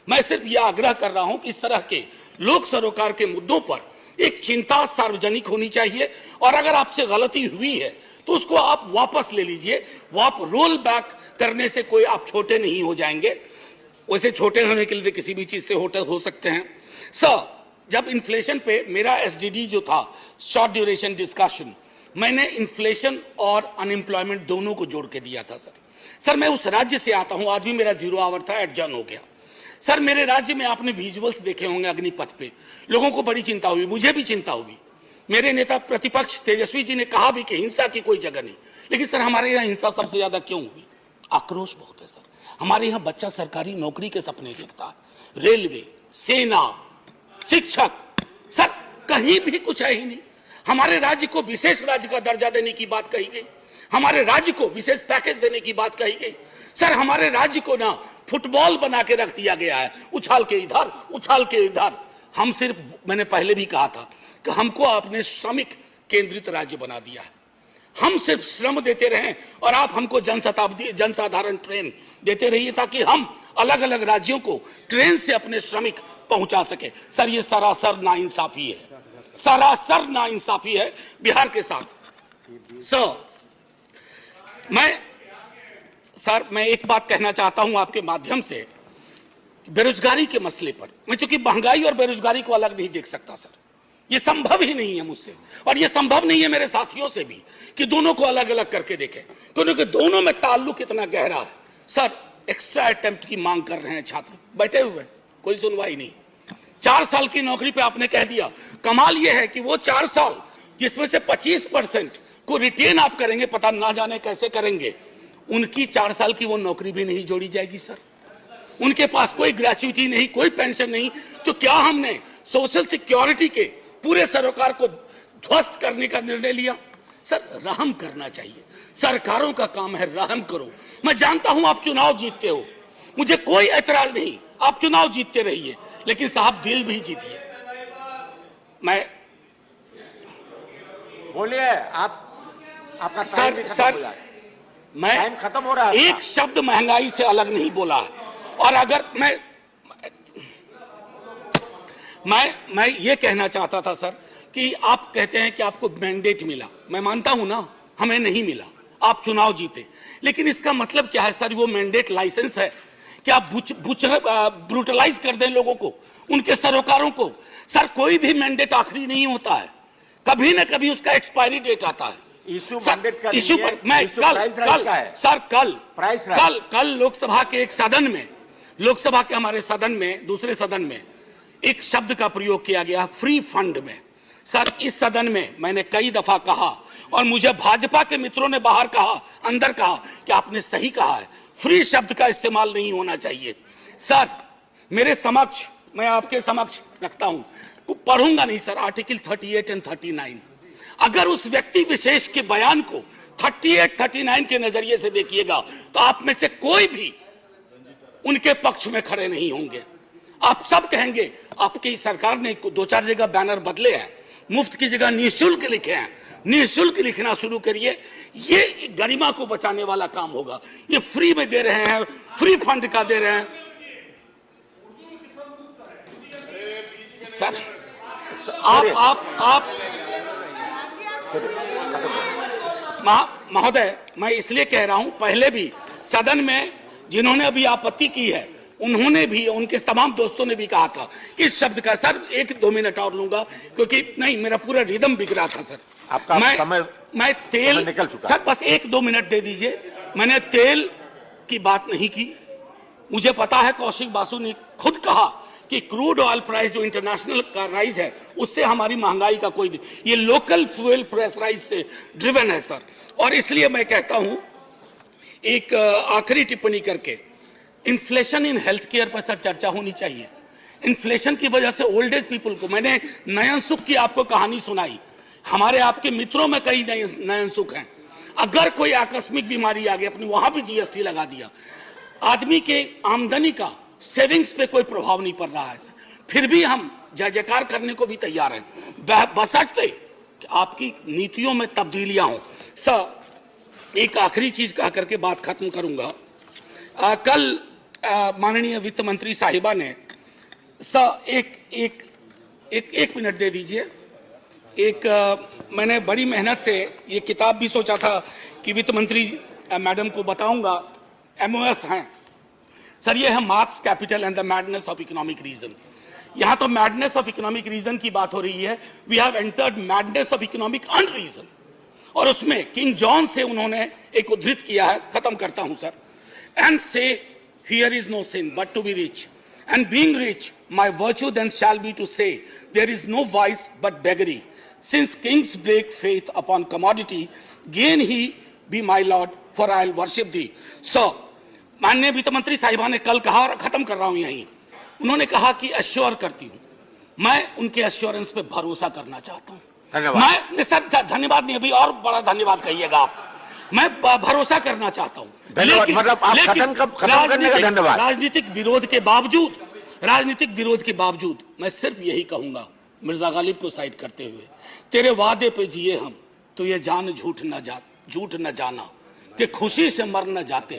मैं सिर्फ यह आग्रह कर रहा हूं कि इस तरह के लोक सरोकार के मुद्दों पर एक चिंता सार्वजनिक होनी चाहिए, और अगर आपसे गलती हुई है तो उसको आप वापस ले लीजिए। वो आप रोल बैक करने से कोई आप छोटे नहीं हो जाएंगे। वैसे छोटे होने के लिए किसी भी चीज से हो सकते हैं। सर, जब इन्फ्लेशन पे मेरा एसडीडी जो था, शॉर्ट ड्यूरेशन डिस्कशन, मैंने इन्फ्लेशन और अनएम्प्लॉयमेंट दोनों को जोड़ के दिया था। सर मैं उस राज्य से आता हूं, आज भी मेरा 0 आवर था, एडजर्न हो गया। सर मेरे राज्य में आपने विजुअल्स देखे होंगे अग्निपथ पे, लोगों को बड़ी चिंता हुई, मुझे भी चिंता हुई। मेरे नेता प्रतिपक्ष तेजस्वी जी ने कहा भी कि हिंसा की कोई जगह नहीं, लेकिन सर हमारे यहाँ हिंसा सबसे ज्यादा क्यों हुई? आक्रोश बहुत है सर। हमारे यहाँ बच्चा सरकारी नौकरी के सपने देखता है, रेलवे, सेना, शिक्षक, सर कहीं भी कुछ है ही नहीं। हमारे राज्य को विशेष राज्य का दर्जा देने की बात कही गई, हमारे राज्य को विशेष पैकेज देने की बात कही गई। सर हमारे राज्य को ना फुटबॉल बना के रख दिया गया है, उछाल के इधर उछाल के इधर। हम सिर्फ, मैंने पहले भी कहा था कि हमको आपने श्रमिक केंद्रित राज्य बना दिया है। हम सिर्फ श्रम देते रहें और आप हमको जनसाधारण ट्रेन देते रहिए, ताकि हम अलग अलग राज्यों को ट्रेन से अपने श्रमिक पहुंचा सके। सर ये सरासर नाइंसाफी है, सरासर नाइंसाफी है बिहार के साथ। सर मैं एक बात कहना चाहता हूं आपके माध्यम से, बेरोजगारी के मसले पर। मैं चूंकि महंगाई और बेरोजगारी को अलग नहीं देख सकता सर, ये संभव ही नहीं है मुझसे, और ये संभव नहीं है मेरे साथियों से भी कि दोनों को अलग अलग करके देखें, क्योंकि दोनों में ताल्लुक इतना गहरा है। सर एक्स्ट्रा अटेम्प्ट की मांग कर रहे हैं छात्र, बैठे हुए, कोई सुनवाई नहीं। 4 साल की नौकरी पे आपने कह दिया। कमाल यह है कि वो 4 साल जिसमें से 25% को रिटेन आप करेंगे, पता ना जाने कैसे करेंगे, उनकी 4 साल की वो नौकरी भी नहीं जोड़ी जाएगी सर। उनके पास कोई ग्रेच्युटी नहीं, कोई पेंशन नहीं। तो क्या हमने सोशल सिक्योरिटी के पूरे सरोकार को ध्वस्त करने का निर्णय लिया? सर रहम करना चाहिए, सरकारों का काम है, रहम करो। मैं जानता हूं आप चुनाव जीतते हो, मुझे कोई ऐतराज नहीं, आप चुनाव जीतते रहिए, लेकिन साहब दिल भी जीतिए। मैं बोलिए, आपका सर मैं टाइम खत्म हो रहा है। एक शब्द महंगाई से अलग नहीं बोला है। और अगर मैं ये कहना चाहता था सर कि आप कहते हैं कि आपको मैंडेट मिला, मैं मानता हूं ना, हमें नहीं मिला, आप चुनाव जीते, लेकिन इसका मतलब क्या है सर? वो मैंडेट लाइसेंस है कि आप ब्रूटलाइज कर दें लोगों को, उनके सरोकारों को? सर कोई भी मैंडेट आखिरी नहीं होता है, कभी ना कभी उसका एक्सपायरी डेट आता है। इशू पर मैं कल लोकसभा के एक सदन में, लोकसभा के हमारे सदन में, दूसरे सदन में एक शब्द का प्रयोग किया गया, फ्री फंड में। सर इस सदन में मैंने कई दफा कहा, और मुझे भाजपा के मित्रों ने बाहर कहा, अंदर कहा कि आपने सही कहा है, फ्री शब्द का इस्तेमाल नहीं होना चाहिए। सर मेरे समक्ष, मैं आपके समक्ष रखता हूं, पढ़ूंगा नहीं सर, आर्टिकल 38 और 39। अगर उस व्यक्ति विशेष के बयान को 38, 39 के नजरिए से देखिएगा तो आप में से कोई भी उनके पक्ष में खड़े नहीं होंगे। आप सब कहेंगे आपकी सरकार ने 2-4 जगह बैनर बदले हैं, मुफ्त की जगह निःशुल्क लिखे हैं, निःशुल्क लिखना शुरू करिए, ये गरिमा को बचाने वाला काम होगा। ये फ्री में दे रहे हैं, फ्री फंड का दे रहे हैं सर। आप महोदय, मैं इसलिए कह रहा हूं, पहले भी सदन में जिन्होंने अभी आपत्ति की है, उन्होंने भी, उनके तमाम दोस्तों ने भी कहा था कि इस शब्द का, सर 1-2 मिनट और लूंगा, क्योंकि नहीं मेरा पूरा रिदम बिक रहा था सर। आपका मैं तेल निकल चुका सर, बस 1-2 मिनट दे दीजिए। मैंने तेल की बात नहीं की। मुझे पता है कौशिक बासु ने खुद कहा कि क्रूड ऑयल प्राइस जो इंटरनेशनल का राइज है, उससे हमारी महंगाई का कोई, ये लोकल फ्यूल प्रेशराइज से ड्रिवन है सर। और इसलिए मैं कहता हूं, एक आखिरी टिप्पणी करके, इन्फ्लेशन इन हेल्थ केयर पर सर चर्चा होनी चाहिए। इन्फ्लेशन की वजह से ओल्ड एज पीपल को, मैंने नयन सुख की आपको कहानी सुनाई, हमारे आपके मित्रों में कई नयन सुख हैं। अगर कोई आकस्मिक बीमारी आ गई, अपनी वहां भी जीएसटी लगा दिया, आदमी के आमदनी का, सेविंग्स पे कोई प्रभाव नहीं पड़ रहा है, फिर भी हम जय जयकार करने को भी तैयार हैं, बशर्ते कि आपकी नीतियों में तब्दीलियां हों। सर एक आखिरी चीज कह करके बात खत्म करूंगा। कल माननीय वित्त मंत्री साहिबा ने एक मिनट दे दीजिए। मैंने बड़ी मेहनत से ये किताब भी सोचा था कि वित्त मंत्री मैडम को बताऊंगा, MOS हैं सर, ये है Marx capital and the madness of economic reason. यहां तो मैडनेस ऑफ इकोनॉमिक रीजन की बात हो रही है, we have entered madness of economic unreason. और उसमें किंग जॉन से उन्होंने एक उद्धृत किया है, खत्म करता हूं sir, and say here is no sin but to be rich, and being rich my virtue then shall be to say there is no vice but beggary, since kings break faith upon commodity, gain he be my lord for I will worship thee. So माननीय वित्त मंत्री साहिबा ने कल कहा, और खत्म कर रहा हूं यहीं, उन्होंने कहा कि अश्योर करती हूं, मैं उनके अश्योरेंस पे भरोसा करना चाहता हूं। मैं सर धन्यवाद नहीं, अभी और बड़ा धन्यवाद कहिएगा आप, मैं भरोसा करना चाहता हूं, धन्यवाद। मतलब आप खत्म करने का धन्यवाद। राजनीतिक विरोध के बावजूद मैं सिर्फ यही कहूंगा, मिर्जा गालिब को साइड करते हुए, तेरे वादे पे जिए हम तो ये जान झूठ न जाना कि खुशी से मर न जाते।